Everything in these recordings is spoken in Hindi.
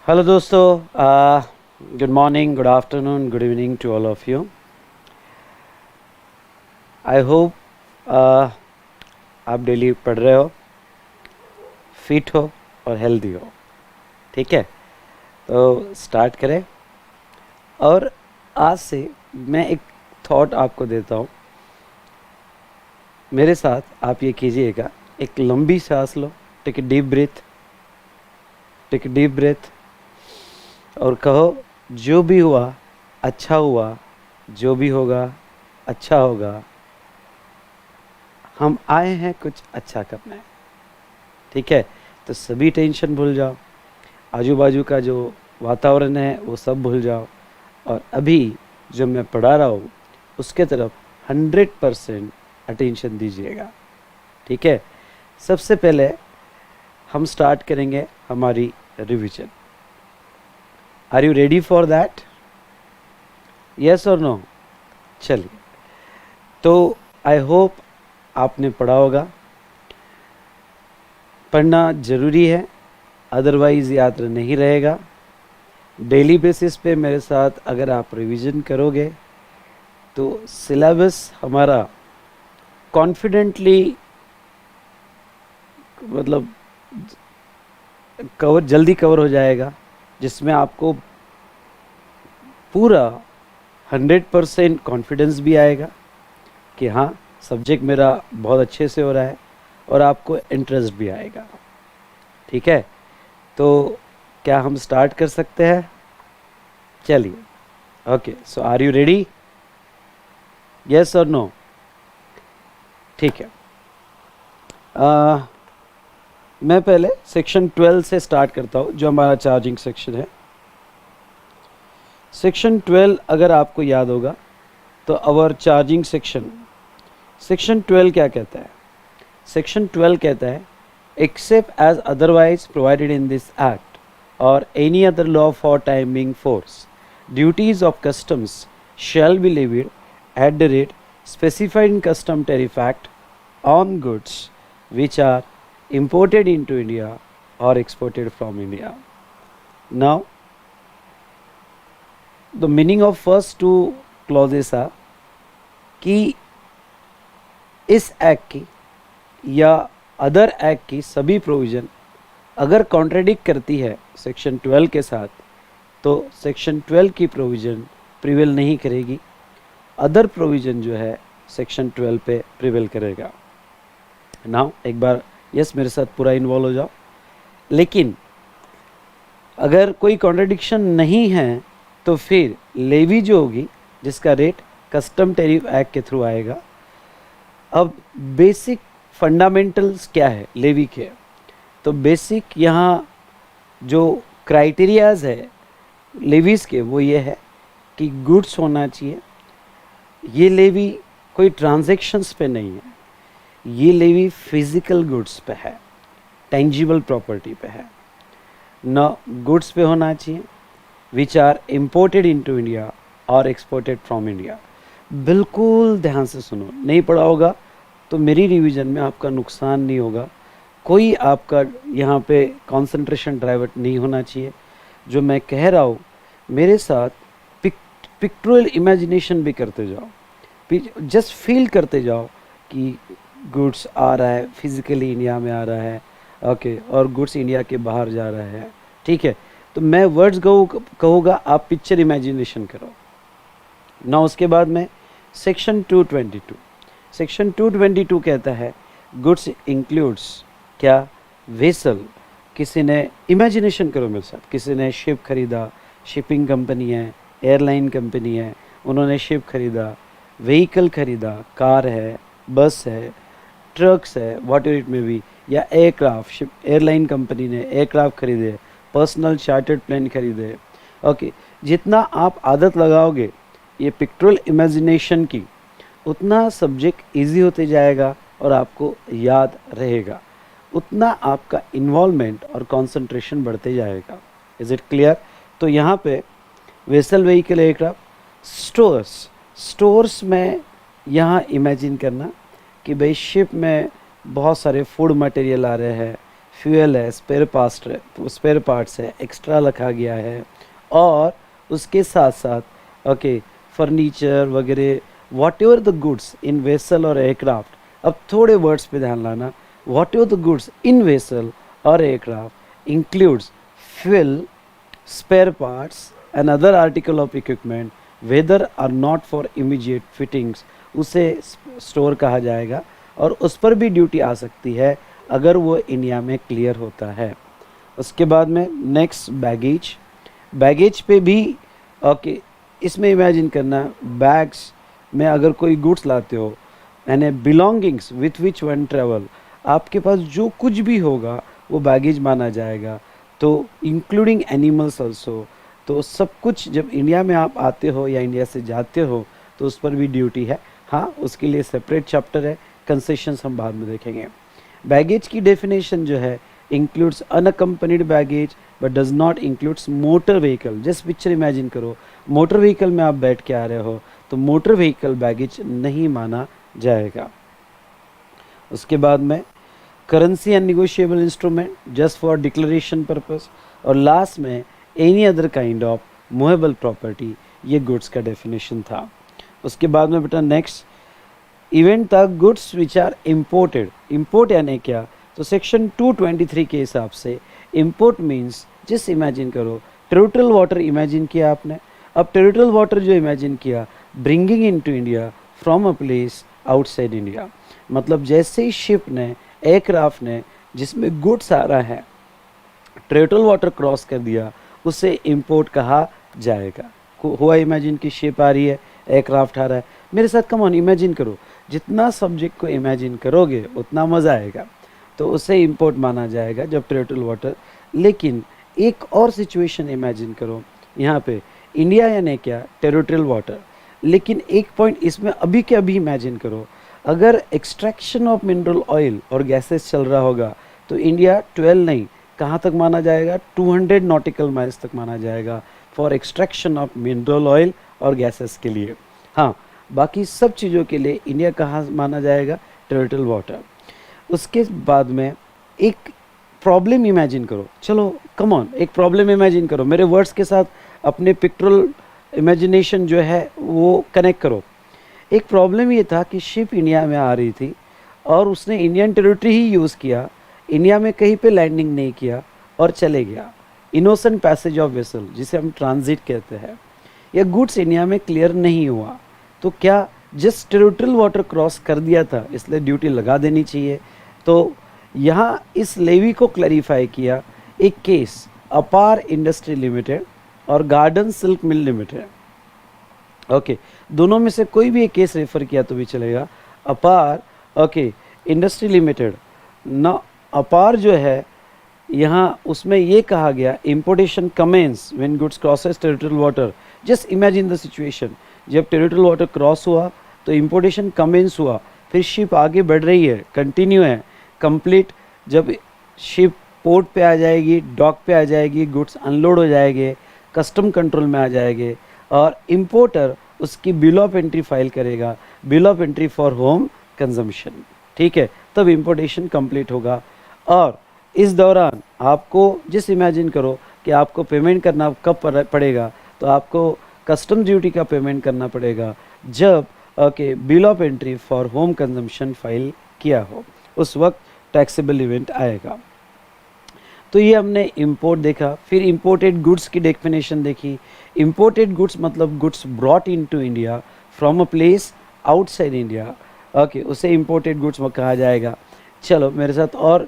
हेलो दोस्तों, good morning, good afternoon, good evening to all of you. I hope आप डेली पढ़ रहे हो, फिट हो और हेल्दी हो। ठीक है, तो स्टार्ट करें। और आज से मैं एक थॉट आपको देता हूँ, मेरे साथ आप ये कीजिएगा। एक लंबी सांस लो, take a deep breath, take a deep breath और कहो जो भी हुआ अच्छा हुआ, जो भी होगा अच्छा होगा। हम आए हैं कुछ अच्छा करने। ठीक है, तो सभी टेंशन भूल जाओ, आजू बाजू का जो वातावरण है वो सब भूल जाओ और अभी जो मैं पढ़ा रहा हूँ उसके तरफ 100% अटेंशन दीजिएगा। ठीक है, सबसे पहले हम स्टार्ट करेंगे हमारी revision. Are you ready for that? Yes और नो? चलिए, तो आई होप आपने पढ़ा होगा। पढ़ना ज़रूरी है, अदरवाइज़ याद नहीं रहेगा। डेली बेसिस पे मेरे साथ अगर आप रिवीजन करोगे तो सिलेबस हमारा कॉन्फिडेंटली मतलब जल्दी कवर हो जाएगा, जिसमें आपको पूरा 100% कॉन्फिडेंस भी आएगा कि हाँ, सब्जेक्ट मेरा बहुत अच्छे से हो रहा है और आपको इंटरेस्ट भी आएगा। ठीक है, तो क्या हम स्टार्ट कर सकते हैं? चलिए, okay, so are you ready? Yes और नो? ठीक है, मैं पहले सेक्शन 12 से स्टार्ट करता हूँ, जो हमारा चार्जिंग सेक्शन है। सेक्शन 12 अगर आपको याद होगा तो अवर चार्जिंग सेक्शन 12 क्या कहता है? सेक्शन 12 कहता है, except as otherwise provided in this act और any other law for timing force, duties of customs shall be levied at the rate specified in custom tariff act on goods which are imported into India or exported from India. Now, the meaning of first two clauses are कि इस एक्ट की या अदर एक्ट की सभी प्रोविज़न अगर कॉन्ट्रडिक्ट करती है सेक्शन 12 के साथ, तो सेक्शन 12 की प्रोविज़न प्रिवेल नहीं करेगी, अदर प्रोविज़न जो है सेक्शन 12 पे प्रिवेल करेगा। नाउ एक बार यस मेरे साथ पूरा इन्वॉल्व हो जाओ। लेकिन अगर कोई कॉन्ट्रडिक्शन नहीं है तो फिर लेवी जो होगी, जिसका रेट कस्टम टैरिफ एक्ट के थ्रू आएगा। अब बेसिक फंडामेंटल्स क्या है लेवी के? तो बेसिक यहाँ जो क्राइटेरियाज है लेवीज़ के वो ये है कि गुड्स होना चाहिए। ये लेवी कोई ट्रांजैक्शंस पे नहीं है, ये लेवी फिजिकल गुड्स पे है, टेंजिबल प्रॉपर्टी पे है। न गुड्स पे होना चाहिए which are imported into India और एक्सपोर्टेड फ्रॉम इंडिया। बिल्कुल ध्यान से सुनो, नहीं पढ़ा होगा तो मेरी रिवीजन में आपका नुकसान नहीं होगा, कोई आपका यहाँ पे कंसंट्रेशन डाइवर्ट नहीं होना चाहिए। जो मैं कह रहा हूँ मेरे साथ पिक्टोरियल इमेजिनेशन भी करते जाओ, जस्ट फील करते जाओ कि गुड्स आ रहा है, फिजिकली इंडिया में आ रहा है, ओके, और गुड्स इंडिया के बाहर जा रहा है। ठीक है, तो मैं वर्ड्स कहूँगा, आप पिक्चर इमेजिनेशन करो ना। उसके बाद में सेक्शन 222 कहता है गुड्स इंक्लूड्स क्या? वेसल। किसी ने इमेजिनेशन करो मेरे साथ, किसी ने शिप खरीदा, शिपिंग कंपनी है, एयरलाइन कंपनी है, उन्होंने शिप खरीदा, व्हीकल खरीदा, कार है, बस है, ट्रक्स है, व्हाट इट मे बी, या एयरक्राफ्ट, शिप एयरलाइन कंपनी ने एयरक्राफ्ट खरीदे, पर्सनल चार्टर्ड प्लेन खरीदे। ओके, जितना आप आदत लगाओगे ये पिक्टोरियल इमेजिनेशन की, उतना सब्जेक्ट इजी होते जाएगा और आपको याद रहेगा, उतना आपका इन्वॉल्वमेंट और कंसंट्रेशन बढ़ते जाएगा। Is it clear? तो यहाँ पे वेसल, व्हीकल, एयरक्राफ्ट, स्टोर्स में यहाँ इमेजिन करना कि भाई शिप में बहुत सारे फूड मटेरियल आ रहे हैं, फ्यूल है, स्पेयर पार्ट्स है, एक्स्ट्रा रखा गया है, और उसके साथ साथ ओके फर्नीचर वगैरह whatever the goods in vessel और एयरक्राफ्ट। अब थोड़े वर्ड्स पे ध्यान लाना, whatever the goods in vessel और aircraft includes fuel, spare parts and other article of equipment whether are not for immediate fittings, उसे स्टोर कहा जाएगा, और उस पर भी ड्यूटी आ सकती है अगर वो इंडिया में क्लियर होता है। उसके बाद में नेक्स्ट बैगेज पे भी ओके इसमें इमेजिन करना, बैग्स में अगर कोई गुड्स लाते हो यानी belongings with which one travel, आपके पास जो कुछ भी होगा वो बैगेज माना जाएगा, तो इंक्लूडिंग एनिमल्स ऑल्सो। तो सब कुछ जब इंडिया में आप आते हो या इंडिया से जाते हो तो उस पर भी ड्यूटी है। हाँ, उसके लिए सेपरेट चैप्टर है, कंसेशंस हम बाद में देखेंगे। बैगेज की डेफिनेशन जो है, includes unaccompanied baggage but does not includes motor vehicle. Just picture imagine करो, मोटर व्हीकल में आप बैठ के आ रहे हो तो मोटर व्हीकल बैगेज नहीं माना जाएगा। उसके बाद में currency and negotiable instrument just for declaration purpose, और लास्ट में any other kind of movable property, ये गुड्स का डेफिनेशन था। उसके बाद में बेटा नेक्स्ट इवेंट था goods which are imported. Import यानी क्या, तो सेक्शन 223 के हिसाब से इम्पोर्ट मीन्स, जस्ट इमेजिन करो टेरिटोरियल वाटर इमेजिन किया आपने, अब टेरिटोरियल वाटर जो इमेजिन किया bringing into India from a place outside India, मतलब जैसे ही शिप ने एयरक्राफ्ट ने जिसमें गुड्स आ रहा है टेरिटोरियल वाटर क्रॉस कर दिया, उसे इंपोर्ट कहा जाएगा। हुआ इमेजिन की शिप आ रही है, एयरक्राफ्ट आ रहा है, मेरे साथ कम ऑन इमेजिन करो, जितना सब्जेक्ट को इमेजिन करोगे उतना मज़ा आएगा, तो उसे इंपोर्ट माना जाएगा जब टेरिटोरियल वाटर। लेकिन एक और सिचुएशन इमेजिन करो, यहाँ पे इंडिया यानी क्या, टेरिटोरियल वाटर, लेकिन एक पॉइंट इसमें अभी के अभी इमेजिन करो, अगर एक्सट्रैक्शन ऑफ मिनरल ऑयल और गैसेस चल रहा होगा तो इंडिया 12 नहीं, कहाँ तक माना जाएगा, 200 नॉटिकल माइल्स तक माना जाएगा for extraction of mineral oil और गैसेस के लिए। हाँ, बाकी सब चीज़ों के लिए इंडिया कहाँ माना जाएगा, टेरिटोरियल वाटर। उसके बाद में एक प्रॉब्लम इमेजिन करो, चलो कम ऑन एक प्रॉब्लम इमेजिन करो, मेरे वर्ड्स के साथ अपने पिक्टोरल इमेजिनेशन जो है वो कनेक्ट करो। एक प्रॉब्लम ये था कि शिप इंडिया में आ रही थी और उसने इंडियन टेरिटरी ही यूज़ किया, इंडिया में कहीं पे लैंडिंग नहीं किया और चले गया। इनोसेंट पैसेज ऑफ वेसल जिसे हम ट्रांजिट कहते हैं, यह गुड्स इंडिया में क्लियर नहीं हुआ, तो क्या जस्ट टेरिटोरियल वाटर क्रॉस कर दिया था इसलिए ड्यूटी लगा देनी चाहिए। तो यहाँ इस लेवी को क्लैरिफाई किया, एक केस अपार इंडस्ट्री लिमिटेड और garden silk mill limited, okay दोनों में से कोई भी एक केस रेफर किया तो भी चलेगा। अपार ओके इंडस्ट्री लिमिटेड ना, अपार जो है यहाँ उसमें ये कहा गया importation commence when goods crosses territorial water. Just imagine the situation, जब टेरिटोरियल वाटर क्रॉस हुआ तो इम्पोर्टेशन कमेंस हुआ, फिर शिप आगे बढ़ रही है, कंटिन्यू है, कंप्लीट, जब शिप पोर्ट पे आ जाएगी, डॉक पे आ जाएगी, गुड्स अनलोड हो जाएंगे, कस्टम कंट्रोल में आ जाएंगे और इम्पोर्टर उसकी बिल ऑफ एंट्री फाइल करेगा, bill of entry for home consumption, ठीक है, तब इम्पोर्टेशन कंप्लीट होगा। और इस दौरान आपको जिस इमेजिन करो कि आपको पेमेंट करना कब पड़ेगा, तो आपको कस्टम ड्यूटी का पेमेंट करना पड़ेगा जब okay bill of entry for home consumption file किया हो, उस वक्त टैक्सेबल इवेंट आएगा। तो ये हमने इंपोर्ट देखा, फिर इंपोर्टेड गुड्स की डेफिनेशन देखी। इंपोर्टेड गुड्स मतलब goods brought into India from a place outside India, okay उसे इंपोर्टेड गुड्स कहा जाएगा। चलो मेरे साथ और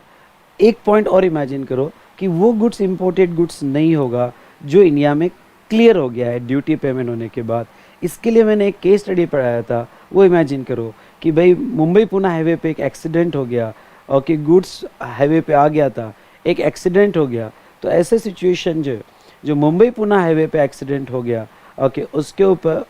एक पॉइंट और इमेजिन करो कि वो गुड्स इंपोर्टेड गुड्स नहीं होगा जो इंडिया में क्लियर हो गया है ड्यूटी पेमेंट होने के बाद। इसके लिए मैंने एक केस स्टडी पढ़ाया था, वो इमेजिन करो कि भाई मुंबई पुणे हाईवे पे एक एक्सीडेंट हो गया और कि गुड्स हाईवे पे आ गया था, एक एक्सीडेंट हो गया, तो ऐसे सिचुएशन जो मुंबई पुणे हाईवे पे एक्सीडेंट हो गया ओके उसके ऊपर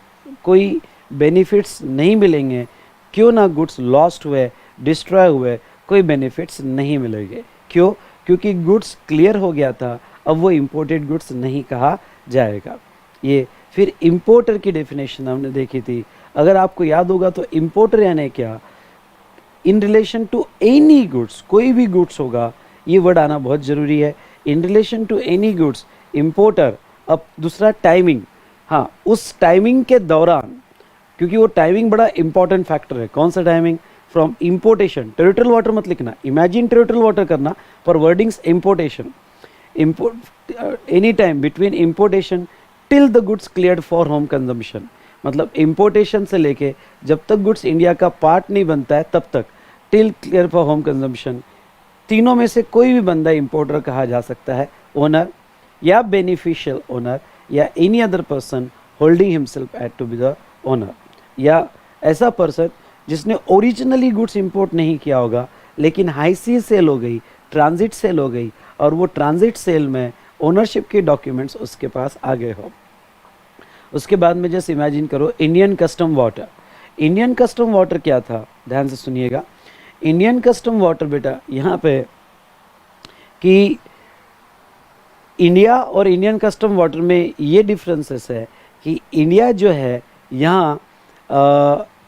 कोई बेनिफिट्स नहीं मिलेंगे, क्यों ना गुड्स लॉस्ट हुए, डिस्ट्रॉय हुए, कोई बेनिफिट्स नहीं मिलेंगे। क्यों? क्योंकि गुड्स क्लियर हो गया था, अब वो इंपोर्टेड गुड्स नहीं कहा जाएगा। ये फिर इंपोर्टर की डेफिनेशन हमने देखी थी, अगर आपको याद होगा तो इंपोर्टर यानी क्या, in relation to any goods, कोई भी गुड्स होगा ये वर्ड आना बहुत ज़रूरी है। In relation to any goods importer. अब दूसरा टाइमिंग, हाँ उस टाइमिंग के दौरान, क्योंकि वो टाइमिंग बड़ा इंपॉर्टेंट फैक्टर है। कौन सा timing? From importation, territorial water मत लिखना, इमेजिन टेरिटोरियल वाटर करना, पर wordings importation, import any time between importation till the goods cleared for home consumption. मतलब इम्पोर्टेशन से लेके जब तक गुड्स इंडिया का पार्ट नहीं बनता है तब तक, till clear for home consumption. तीनों में से कोई भी बंदा इंपोर्टर कहा जा सकता है, ओनर या बेनिफिशियल ओनर या any other person holding himself at to be the owner, या ऐसा पर्सन जिसने ओरिजिनली गुड्स इंपोर्ट नहीं किया होगा लेकिन हाई सी सेल हो गई, ट्रांजिट सेल हो गई, और वो ट्रांजिट सेल में ओनरशिप के डॉक्यूमेंट्स उसके पास आ गए हो। उसके बाद में जस्ट इमेजिन करो Indian custom water. Indian custom water क्या था, ध्यान से सुनिएगा। इंडियन कस्टम वाटर बेटा यहाँ पे कि इंडिया और इंडियन कस्टम वाटर में ये डिफरेंसेस है कि इंडिया जो है यहाँ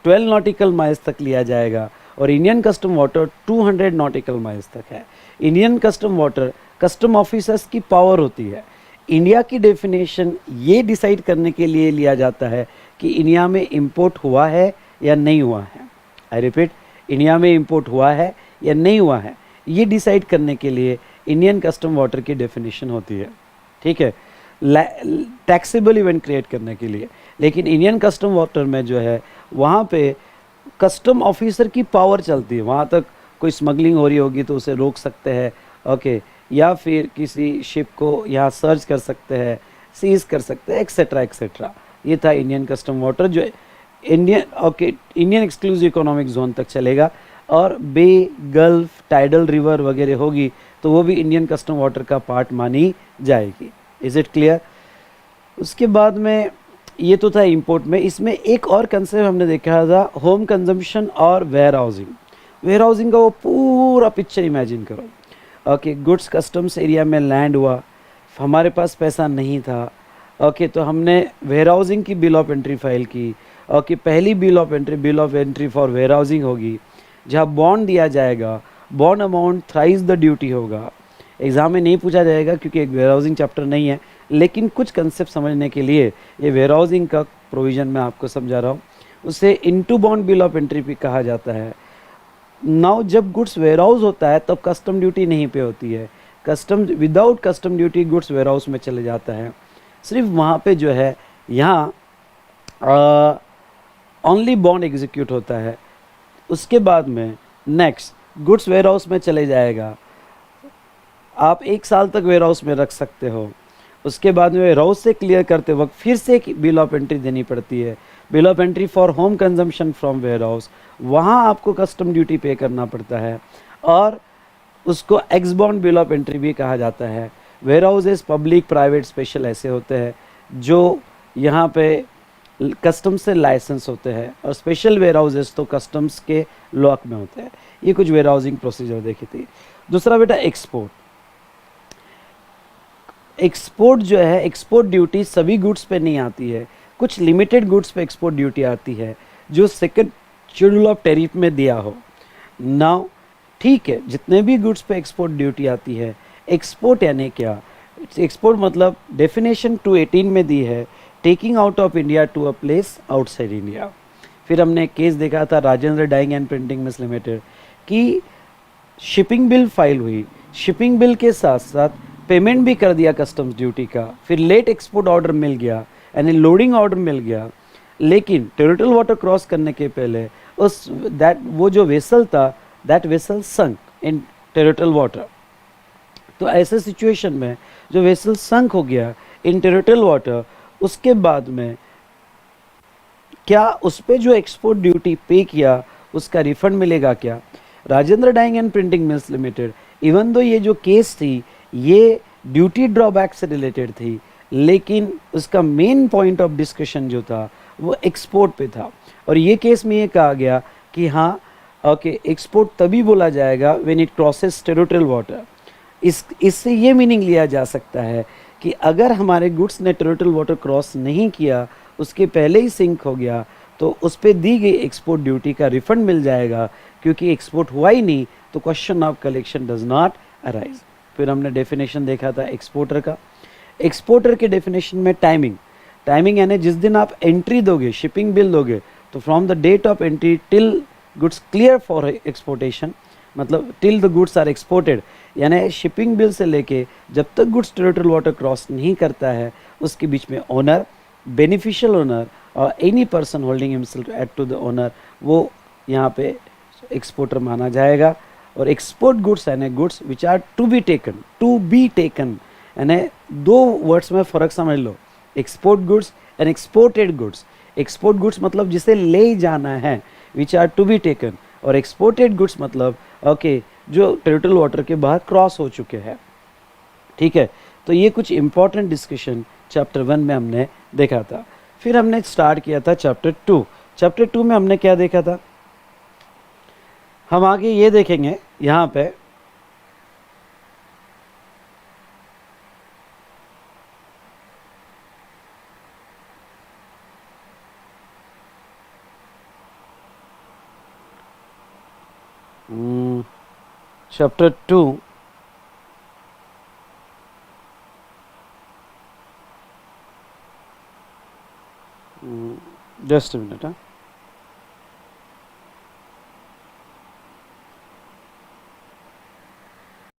12 नॉटिकल माइल्स तक लिया जाएगा और Indian custom water 200 nautical miles तक है। Indian custom water custom officers की पावर होती है। इंडिया की डेफिनेशन ये डिसाइड करने के लिए लिया जाता है कि इंडिया में इंपोर्ट हुआ है या नहीं हुआ है। आई रिपीट, इंडिया में इंपोर्ट हुआ है या नहीं हुआ है, ये डिसाइड करने के लिए इंडियन कस्टम वाटर की डेफिनेशन होती है, ठीक है, टैक्सेबल इवेंट क्रिएट करने के लिए। लेकिन इंडियन कस्टम वाटर में जो है वहाँ पे कस्टम ऑफिसर की पावर चलती है। वहाँ तक कोई स्मगलिंग हो रही होगी तो उसे रोक सकते हैं, ओके, या फिर किसी शिप को यहाँ सर्च कर सकते हैं, सीज कर सकते हैं, एक्सेट्रा एक्सेट्रा। ये था इंडियन कस्टम वाटर जो इंडियन एक्सक्लूसिव इकोनॉमिक जोन तक चलेगा, और बे, गल्फ, टाइडल रिवर वगैरह होगी तो वो भी इंडियन कस्टम वाटर का पार्ट मानी जाएगी। Is it clear? उसके बाद में ये तो था इंपोर्ट में। इसमें एक और कंसेप्ट हमने देखा था, होम कंजम्पशन और वेयर हाउसिंग। वेयर हाउसिंग का वो पूरा पिक्चर इमेजिन करो, ओके, गुड्स कस्टम्स एरिया में लैंड हुआ, हमारे पास पैसा नहीं था, ओके, तो हमने वेयर हाउसिंग की बिल ऑफ एंट्री फाइल की, ओके, पहली bill of entry for warehousing होगी, जहाँ बॉन्ड दिया जाएगा, bond amount thrice the duty होगा। एग्ज़ाम में नहीं पूछा जाएगा क्योंकि एक वेयर हाउसिंग चैप्टर नहीं है, लेकिन कुछ कंसेप्ट समझने के लिए ये वेयर हाउसिंग का प्रोविज़न मैं आपको समझा रहा हूँ। उसे into bond bill of entry भी कहा जाता है। नाउ जब गुड्स वेयर हाउस होता है तब कस्टम ड्यूटी नहीं पे होती है, custom without custom duty goods warehouse में चले जाता है। सिर्फ वहाँ पे जो है यहाँ ओनली बॉन्ड एग्जीक्यूट होता है। उसके बाद में नेक्स्ट गुड्स वेयर हाउस में चले जाएगा, आप 1 साल तक वेयर हाउस में रख सकते हो। उसके बाद में वेयर हाउस से क्लियर करते वक्त फिर से एक बिल ऑफ एंट्री देनी पड़ती है, bill of entry for home consumption from warehouse. वहाँ आपको कस्टम ड्यूटी पे करना पड़ता है और उसको ex bond bill of entry भी कहा जाता है। Warehouses public, private, special ऐसे होते हैं जो यहाँ पे कस्टम्स से लाइसेंस होते हैं, और स्पेशल वेयर हाउसेस तो कस्टम्स के लॉक में होते हैं। ये कुछ वेयर हाउसिंग प्रोसीजर देखी थी। दूसरा बेटा एक्सपोर्ट। एक्सपोर्ट जो है, एक्सपोर्ट ड्यूटी सभी गुड्स पे नहीं आती है, कुछ लिमिटेड गुड्स पे एक्सपोर्ट ड्यूटी आती है जो सेकंड शेड्यूल ऑफ टैरिफ में दिया हो। नाउ ठीक है, जितने भी गुड्स पे एक्सपोर्ट ड्यूटी आती है, एक्सपोर्ट यानी क्या? एक्सपोर्ट मतलब डेफिनेशन 218 में दी है, taking out of India to a place outside India. फिर हमने एक केस देखा था Rajendra dyeing and printing mills limited की शिपिंग बिल फाइल हुई, शिपिंग बिल के साथ साथ पेमेंट भी कर दिया कस्टम्स ड्यूटी का, फिर लेट एक्सपोर्ट ऑर्डर मिल गया यानी लोडिंग ऑर्डर मिल गया, लेकिन टेरिटोरियल वाटर क्रॉस करने के पहले वो जो वेसल था that vessel sunk in territorial water. तो ऐसे सिचुएशन में जो वेसल संक हो गया इन टेरिटोरियल वाटर, उसके बाद में क्या उस पर जो एक्सपोर्ट ड्यूटी पे किया उसका रिफंड मिलेगा क्या? Rajendra dyeing and printing mills limited, even though ये जो केस थी ये ड्यूटी ड्रॉबैक से रिलेटेड थी, लेकिन उसका मेन पॉइंट ऑफ डिस्कशन जो था वो एक्सपोर्ट पे था। और ये केस में ये कहा गया कि हाँ ओके, एक्सपोर्ट तभी बोला जाएगा when it crosses territorial water. इससे ये मीनिंग लिया जा सकता है कि अगर हमारे गुड्स ने टेरिटोरियल वाटर क्रॉस नहीं किया, उसके पहले ही सिंक हो गया, तो उस पर दी गई एक्सपोर्ट ड्यूटी का रिफंड मिल जाएगा, क्योंकि एक्सपोर्ट हुआ ही नहीं तो question of collection does not arise. फिर हमने डेफिनेशन देखा था एक्सपोर्टर का। एक्सपोर्टर के डेफिनेशन में टाइमिंग, टाइमिंग यानी जिस दिन आप एंट्री दोगे, शिपिंग बिल दोगे, तो from the date of entry till goods clear for exportation, मतलब till the goods are exported, यानी शिपिंग बिल से लेके जब तक गुड्स टेरिटोरियल वाटर क्रॉस नहीं करता है उसके बीच में ओनर, बेनिफिशियल ओनर और any person holding himself add to the owner, वो यहाँ पे एक्सपोर्टर माना जाएगा। और एक्सपोर्ट गुड्स यानी goods which are to be taken, यानी दो वर्ड्स में फ़र्क समझ लो, export goods and exported goods. Export goods मतलब जिसे ले जाना है, which are to be taken, और एक्सपोर्टेड गुड्स मतलब ओके जो टेरिटोरियल वाटर के बाहर क्रॉस हो चुके हैं। ठीक है, तो ये कुछ इंपॉर्टेंट डिस्कशन चैप्टर 1 में हमने देखा था। फिर हमने स्टार्ट किया था चैप्टर 2। चैप्टर 2 में हमने क्या देखा था, हम आगे ये देखेंगे यहाँ पे चैप्टर 2 जस्ट अ मिनट।